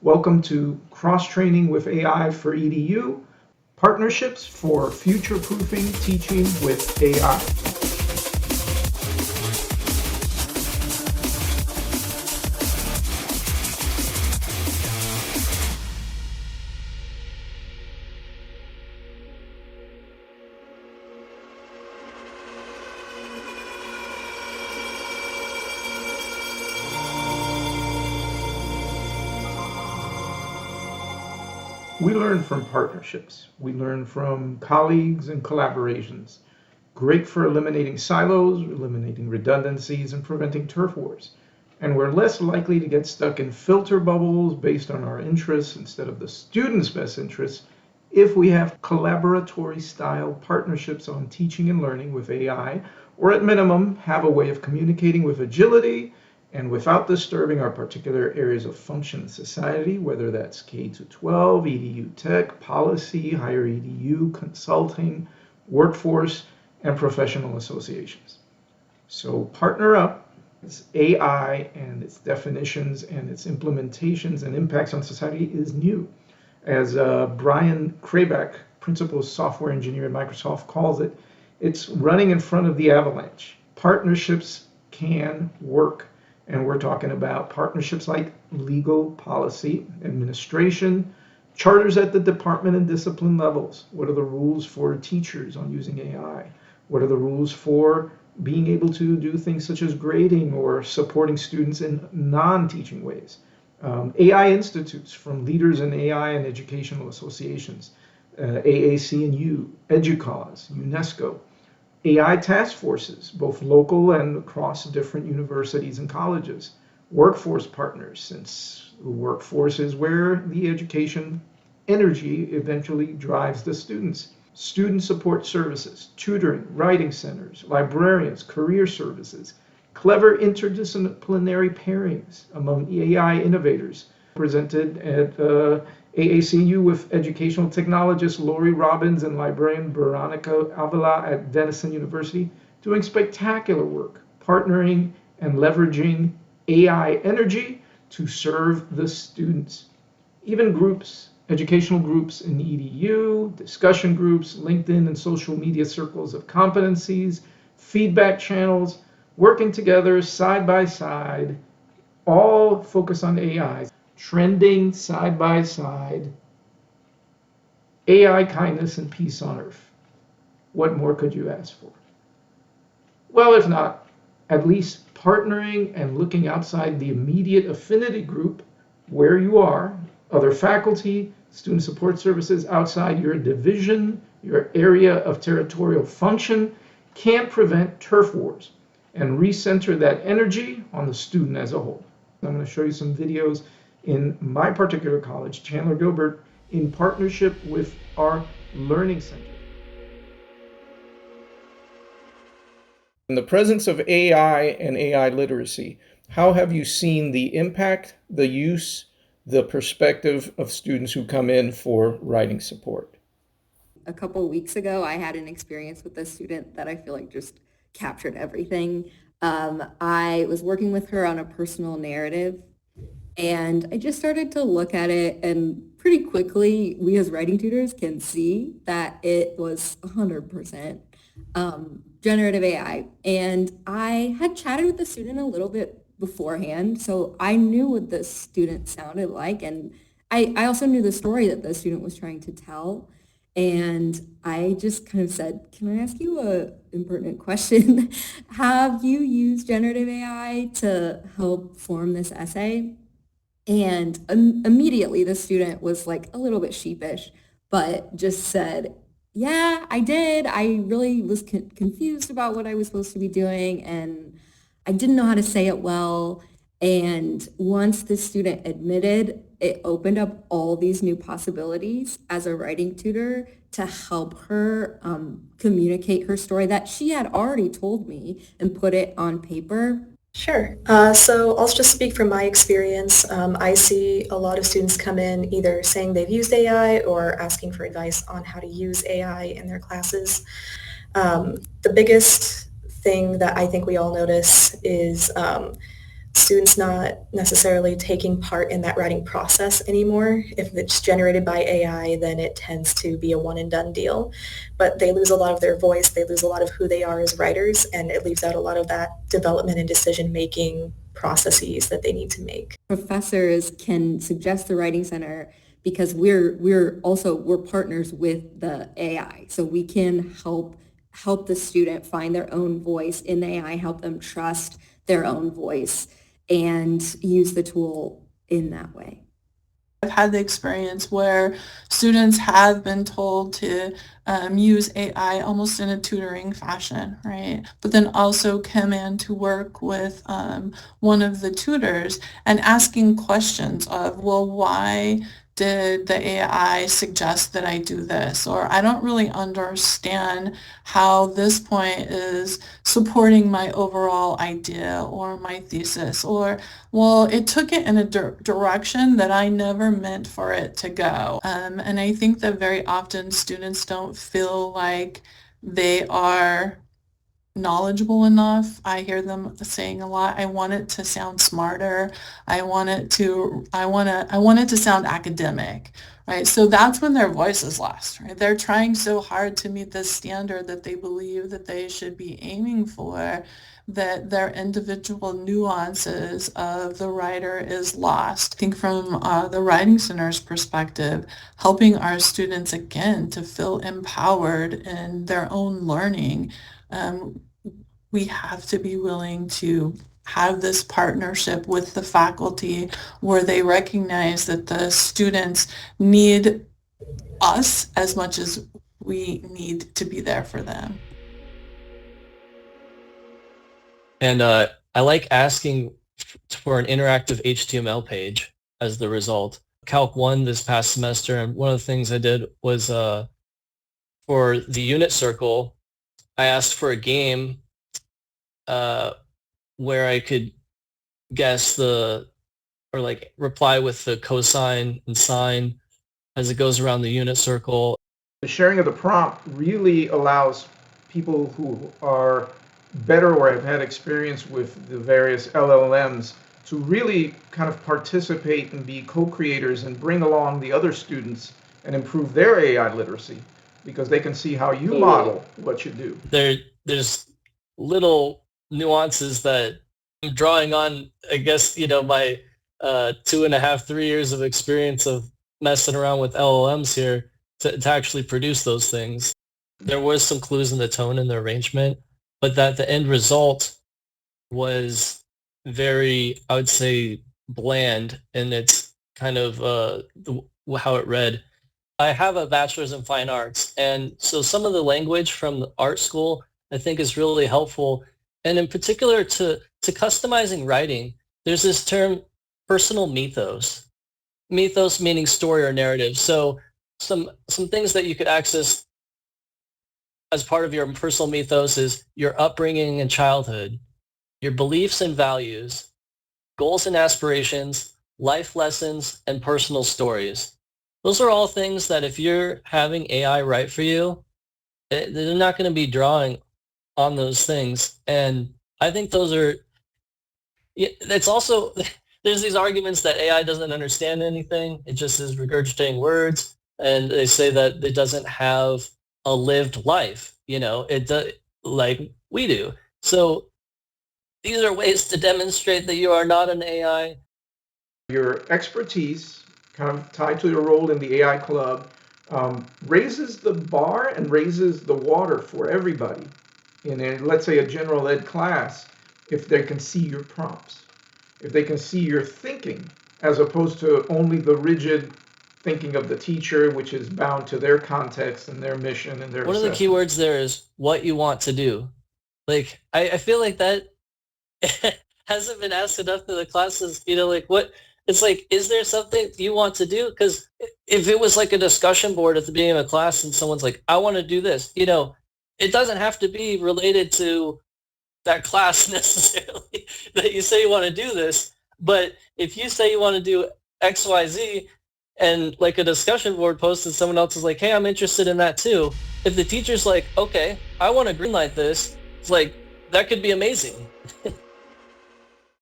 Welcome to Cross Training with AI for EDU, Partnerships for Future-Proofing Teaching with AI. We learn from partnerships. We learn from colleagues and collaborations. Great for eliminating silos, eliminating redundancies, and preventing turf wars. And we're less likely to get stuck in filter bubbles based on our interests instead of the student's best interests if we have collaboratory style partnerships on teaching and learning with AI, or at minimum, have a way of communicating with agility and without disturbing our particular areas of function in society, whether that's K-12, EDU tech, policy, higher EDU, consulting, workforce, and professional associations. So partner up. It's AI and its definitions and its implementations and impacts on society is new. As Brian Krayback, principal software engineer at Microsoft, calls it, it's running in front of the avalanche. Partnerships can work. And we're talking about partnerships like legal, policy, administration, charters at the department and discipline levels. What are the rules for teachers on using AI? What are the rules for being able to do things such as grading or supporting students in non-teaching ways? AI institutes from leaders in AI and educational associations, AAC&U, EDUCAUSE, UNESCO. AI task forces, both local and across different universities and colleges, workforce partners, since the workforce is where the education energy eventually drives the students, student support services, tutoring, writing centers, librarians, career services, clever interdisciplinary pairings among AI innovators, presented at AAC&U with educational technologist Lori Robbins and librarian Veronica Avila at Denison University, doing spectacular work, partnering and leveraging AI energy to serve the students. Even groups, educational groups in EDU, discussion groups, LinkedIn and social media circles of competencies, feedback channels, working together side by side, all focus on AI. Trending side by side, AI kindness and peace on earth. What more could you ask for? Well, if not, at least partnering and looking outside the immediate affinity group where you are, other faculty, student support services outside your division, your area of territorial function, can't prevent turf wars and recenter that energy on the student as a whole. I'm going to show you some videos in my particular college, Chandler Gilbert, in partnership with our Learning Center. In the presence of AI and AI literacy, how have you seen the impact, the use, the perspective of students who come in for writing support? A couple of weeks ago, I had an experience with a student that I feel like just captured everything. I was working with her on a personal narrative, and I just started to look at it, and pretty quickly, we as writing tutors can see that it was 100% generative AI. And I had chatted with the student a little bit beforehand, so I knew what the student sounded like, and I also knew the story that the student was trying to tell. And I just kind of said, can I ask you a impertinent question? Have you used generative AI to help form this essay? And immediately the student was like a little bit sheepish, but just said, yeah, I did. I really was confused about what I was supposed to be doing, and I didn't know how to say it well. And once the student admitted, it opened up all these new possibilities as a writing tutor to help her communicate her story that she had already told me and put it on paper. Sure. So I'll just speak from my experience. I see a lot of students come in either saying they've used AI or asking for advice on how to use AI in their classes. The biggest thing that I think we all notice is students not necessarily taking part in that writing process anymore. If it's generated by AI, then it tends to be a one and done deal. But they lose a lot of their voice, they lose a lot of who they are as writers, and it leaves out a lot of that development and decision-making processes that they need to make. Professors can suggest the Writing Center because we're partners with the AI. So we can help the student find their own voice in the AI, help them trust their own voice and use the tool in that way. I've had the experience where students have been told to use AI almost in a tutoring fashion, right? But then also come in to work with one of the tutors and asking questions of, well, why did the AI suggest that I do this? Or I don't really understand how this point is supporting my overall idea or my thesis. Or, well, it took it in a direction that I never meant for it to go. And I think that very often students don't feel like they are knowledgeable enough. I hear them saying a lot, I want it to sound smarter. I want it to sound academic, right? So that's when their voice is lost, right? They're trying so hard to meet this standard that they believe that they should be aiming for, that their individual nuances of the writer is lost. I think from the Writing Center's perspective, helping our students again to feel empowered in their own learning, we have to be willing to have this partnership with the faculty where they recognize that the students need us as much as we need to be there for them. And I like asking for an interactive HTML page as the result. Calc 1 this past semester, and one of the things I did was for the unit circle, I asked for a game where I could guess reply with the cosine and sine as it goes around the unit circle. The sharing of the prompt really allows people who are better or have had experience with the various LLMs to really kind of participate and be co-creators and bring along the other students and improve their AI literacy, because they can see how you model what you do. There's little nuances that I'm drawing on, I guess, my 2.5, 3 years of experience of messing around with LLMs here to actually produce those things. There was some clues in the tone and the arrangement, but that the end result was very, I would say, bland in its kind of how it read. I have a bachelor's in fine arts, and so some of the language from the art school I think is really helpful. And in particular to customizing writing, there's this term personal mythos. Mythos meaning story or narrative. So some things that you could access as part of your personal mythos is your upbringing and childhood, your beliefs and values, goals and aspirations, life lessons, and personal stories. Those are all things that if you're having AI write for you, they're not going to be drawing on those things. And I think those are, it's also, there's these arguments that AI doesn't understand anything. It just is regurgitating words. And they say that it doesn't have a lived life, it does, like we do. So these are ways to demonstrate that you are not an AI. Your expertise, kind of tied to your role in the AI club, raises the bar and raises the water for everybody in let's say a general ed class, if they can see your prompts, if they can see your thinking, as opposed to only the rigid thinking of the teacher, which is bound to their context and their mission and their One of the key words there is what you want to do. Like, I feel like that hasn't been asked enough to the classes, what, it's like, is there something you want to do? Because if it was like a discussion board at the beginning of a class and someone's like, I want to do this, it doesn't have to be related to that class necessarily that you say you want to do this. But if you say you want to do X, Y, Z, and like a discussion board post and someone else is like, hey, I'm interested in that too. If the teacher's like, okay, I want to greenlight this, it's like, that could be amazing.